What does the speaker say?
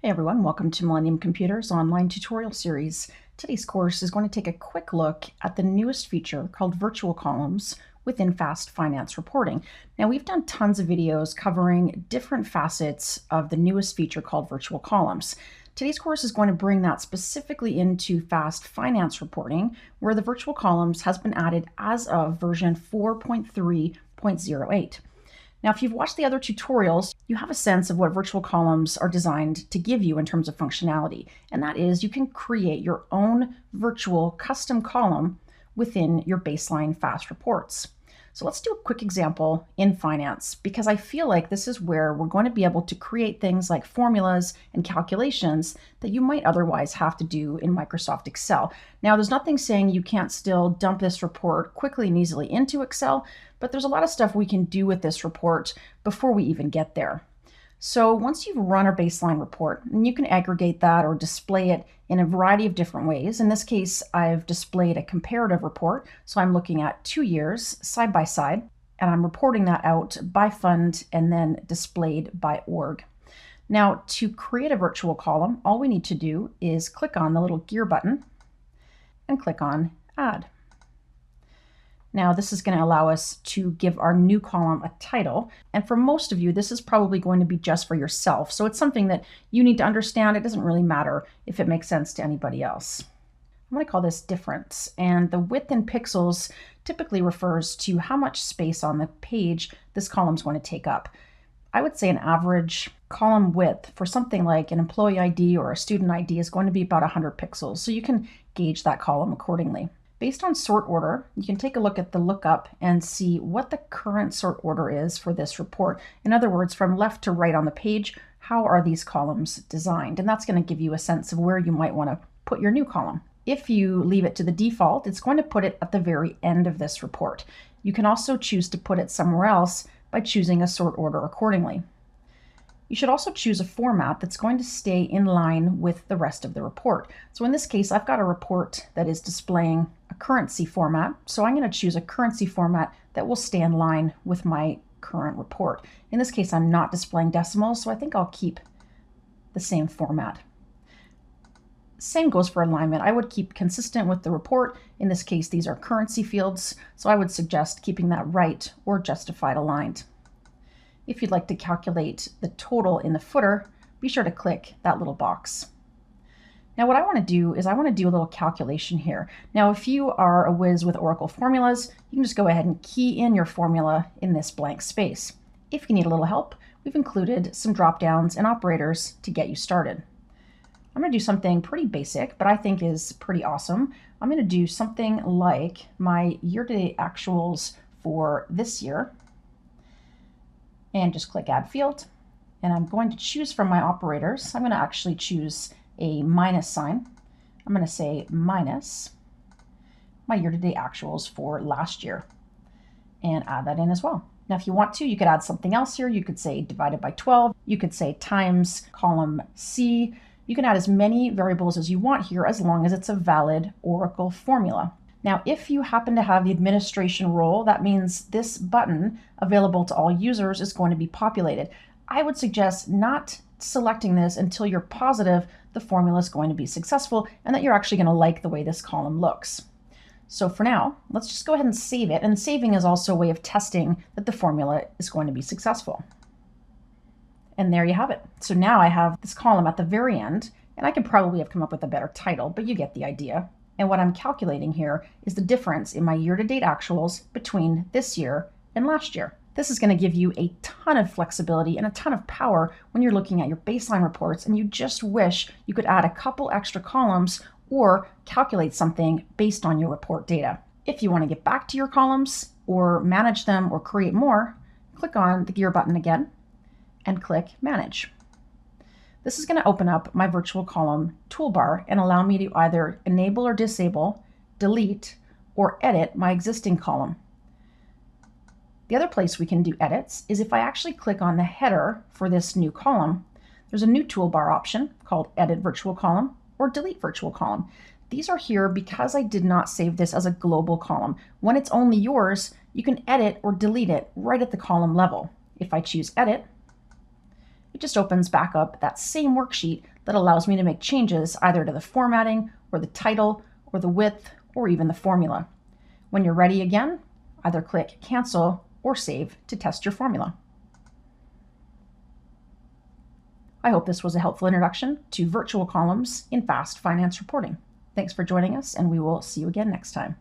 Hey everyone, welcome to Millennium Computers online tutorial series. Today's course is going to take a quick look at the newest feature called virtual columns within Fast Finance Reporting. Now we've done tons of videos covering different facets of the newest feature called virtual columns. Today's course is going to bring that specifically into Fast Finance Reporting, where the virtual columns has been added as of version 4.3.08. Now, if you've watched the other tutorials, you have a sense of what virtual columns are designed to give you in terms of functionality. And that is you can create your own virtual custom column within your baseline fast reports. So let's do a quick example in finance, because I feel like this is where we're going to be able to create things like formulas and calculations that you might otherwise have to do in Microsoft Excel. Now, there's nothing saying you can't still dump this report quickly and easily into Excel, but there's a lot of stuff we can do with this report before we even get there. So once you've run our baseline report, and you can aggregate that or display it in a variety of different ways. In this case, I've displayed a comparative report. So I'm looking at 2 years side by side, and I'm reporting that out by fund and then displayed by org. Now, to create a virtual column, all we need to do is click on the little gear button and click on Add. Now, this is going to allow us to give our new column a title. And for most of you, this is probably going to be just for yourself. So it's something that you need to understand. It doesn't really matter if it makes sense to anybody else. I'm going to call this difference. And the width in pixels typically refers to how much space on the page this column is going to take up. I would say an average column width for something like an employee ID or a student ID is going to be about 100 pixels. So you can gauge that column accordingly. Based on sort order, you can take a look at the lookup and see what the current sort order is for this report. In other words, from left to right on the page, how are these columns designed? And that's going to give you a sense of where you might want to put your new column. If you leave it to the default, it's going to put it at the very end of this report. You can also choose to put it somewhere else by choosing a sort order accordingly. You should also choose a format that's going to stay in line with the rest of the report. So in this case, I've got a report that is displaying a currency format. So I'm going to choose a currency format that will stay in line with my current report. In this case, I'm not displaying decimals, so I think I'll keep the same format. Same goes for alignment. I would keep consistent with the report. In this case, these are currency fields, so I would suggest keeping that right or justified aligned. If you'd like to calculate the total in the footer, be sure to click that little box. Now what I want to do is I want to do a little calculation here. Now if you are a whiz with Oracle formulas, you can just go ahead and key in your formula in this blank space. If you need a little help, we've included some drop downs and operators to get you started. I'm going to do something pretty basic, but I think is pretty awesome. I'm going to do something like my year-to-date actuals for this year, and just click Add Field. And I'm going to choose from my operators. I'm going to actually choose a minus sign. I'm going to say minus my year-to-date actuals for last year and add that in as well. Now, if you want to, you could add something else here. You could say divided by 12. You could say times column C. You can add as many variables as you want here as long as it's a valid Oracle formula. Now, if you happen to have the administration role, that means this button available to all users is going to be populated. I would suggest not selecting this until you're positive the formula is going to be successful and that you're actually going to like the way this column looks. So for now, let's just go ahead and save it. And saving is also a way of testing that the formula is going to be successful. And there you have it. So now I have this column at the very end, and I could probably have come up with a better title, but you get the idea. And what I'm calculating here is the difference in my year-to-date actuals between this year and last year. This is going to give you a ton of flexibility and a ton of power when you're looking at your baseline reports and you just wish you could add a couple extra columns or calculate something based on your report data. If you want to get back to your columns or manage them or create more, click on the gear button again and click Manage. This is going to open up my virtual column toolbar and allow me to either enable or disable, delete, or edit my existing column. The other place we can do edits is if I actually click on the header for this new column, there's a new toolbar option called Edit Virtual Column or Delete Virtual Column. These are here because I did not save this as a global column. When it's only yours, you can edit or delete it right at the column level. If I choose Edit, it just opens back up that same worksheet that allows me to make changes either to the formatting or the title or the width or even the formula. When you're ready again, either click Cancel or Save to test your formula. I hope this was a helpful introduction to virtual columns in fast finance reporting. Thanks for joining us, and we will see you again next time.